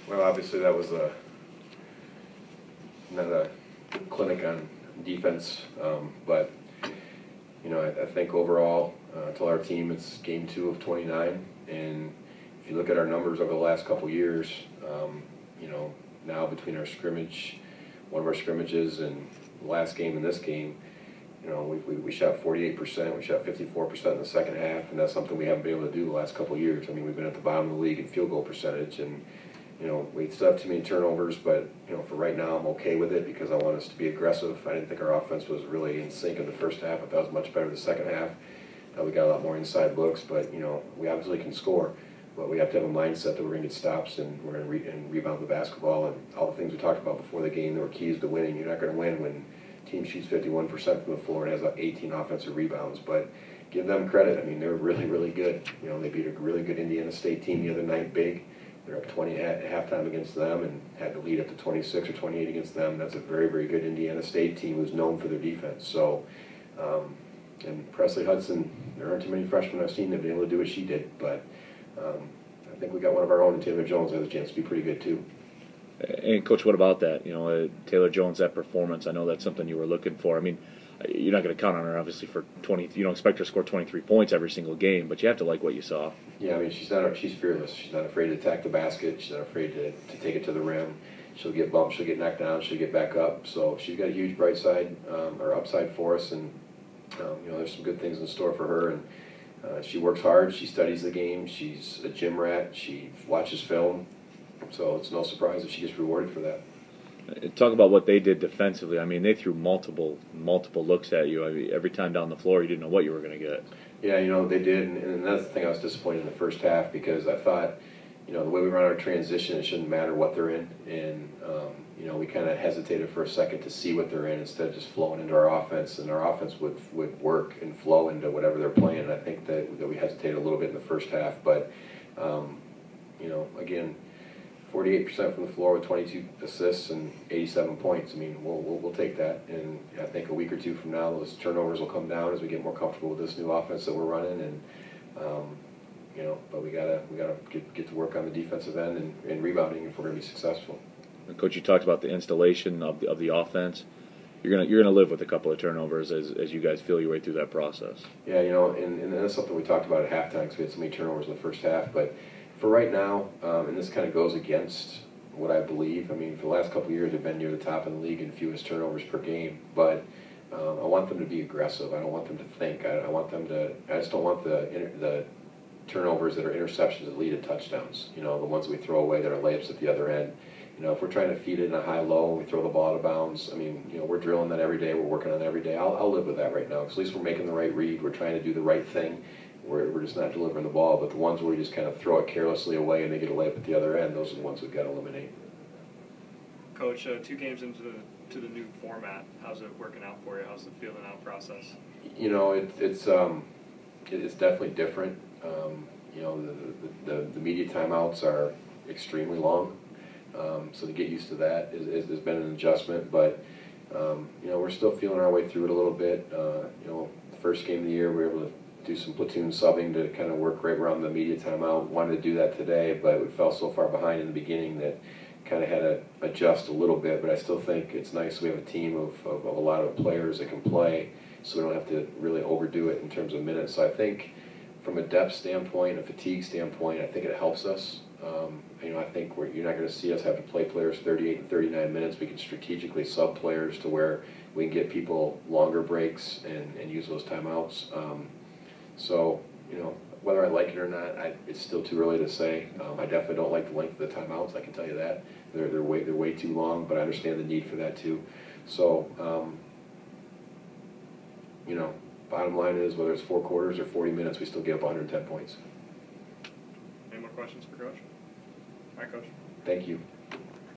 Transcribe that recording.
Well, obviously that was not a clinic on defense, but you know, I think overall, to our team, it's game 2 of 29, and if you look at our numbers over the last couple years, you know, now between our scrimmage, one of our scrimmages, and the last game and this game, you know, we shot 48%, we shot 54% in the second half, and that's something we haven't been able to do the last couple of years. I mean, we've been at the bottom of the league in field goal percentage, and you know, we still have too many turnovers, but you know, for right now, I'm okay with it because I want us to be aggressive. I didn't think our offense was really in sync in the first half. I thought it was much better the second half. We got a lot more inside looks, but you know, we obviously can score, but we have to have a mindset that we're going to get stops and we're going to rebound the basketball and all the things we talked about before the game that were keys to winning. You're not going to win when team shoots 51% from the floor and has like 18 offensive rebounds, but give them credit. I mean, they're really, really good. You know, they beat a really good Indiana State team the other night, big. They're up 20 at halftime against them and had to lead up to 26 or 28 against them. That's a very, very good Indiana State team who's known for their defense. So, and Presley Hudson, there aren't too many freshmen I've seen that have been able to do what she did, but I think we got one of our own, and Taylor Jones has a chance to be pretty good too. And Coach, what about that? You know, Taylor Jones, that performance, I know that's something you were looking for. I mean, you're not going to count on her, obviously, for 20. You don't expect her to score 23 points every single game, but you have to like what you saw. Yeah, I mean, she's fearless. She's not afraid to attack the basket. She's not afraid to take it to the rim. She'll get bumped, she'll get knocked down, she'll get back up. So she's got a huge bright side or upside for us, and you know, there's some good things in store for her. And she works hard. She studies the game. She's a gym rat. She watches film. So it's no surprise that she gets rewarded for that. Talk about what they did defensively. I mean, they threw multiple looks at you. I mean, every time down the floor, you didn't know what you were going to get. Yeah, you know, they did, and that's the thing. I was disappointed in the first half because I thought, you know, the way we run our transition, it shouldn't matter what they're in, and you know, we kind of hesitated for a second to see what they're in instead of just flowing into our offense, and our offense would work and flow into whatever they're playing. And I think that we hesitated a little bit in the first half, but you know, again, 48% from the floor with 22 assists and 87 points. I mean, we'll take that, and I think a week or two from now, those turnovers will come down as we get more comfortable with this new offense that we're running, and you know, but we gotta get to work on the defensive end and rebounding if we're gonna be successful. And Coach, you talked about the installation of the offense. You're gonna live with a couple of turnovers as you guys feel your way through that process. Yeah, you know, and that's something we talked about at halftime because we had so many turnovers in the first half, but. For right now, and this kind of goes against what I believe. I mean, for the last couple of years, they've been near the top of the league in fewest turnovers per game. But I want them to be aggressive. I don't want them to think. I want them to. I just don't want the turnovers that are interceptions that lead to touchdowns. You know, the ones we throw away that are layups at the other end. You know, if we're trying to feed it in a high-low and we throw the ball out of bounds, I mean, you know, we're drilling that every day. We're working on it every day. I'll live with that right now. Because at least we're making the right read. We're trying to do the right thing. We're just not delivering the ball, but the ones where we just kind of throw it carelessly away and they get a layup at the other end, those are the ones we've got to eliminate. Coach, 2 games into the new format, how's it working out for you? How's the feeling out process? You know, it's definitely different. You know, the media timeouts are extremely long, so to get used to that has been an adjustment. But you know, we're still feeling our way through it a little bit. You know, the first game of the year we were able to do some platoon subbing to kind of work right around the media timeout. Wanted to do that today, but we fell so far behind in the beginning that kind of had to adjust a little bit. But I still think it's nice we have a team of a lot of players that can play, so we don't have to really overdo it in terms of minutes. So I think from a depth standpoint, a fatigue standpoint, I think it helps us. You know, I think you're not going to see us have to play players 38 and 39 minutes. We can strategically sub players to where we can get people longer breaks and use those timeouts. So, you know, whether I like it or not, it's still too early to say. I definitely don't like the length of the timeouts, I can tell you that. They're way too long, but I understand the need for that too. So, you know, bottom line is whether it's 4 quarters or 40 minutes, we still get up 110 points. Any more questions for Coach? All right, Coach. Thank you.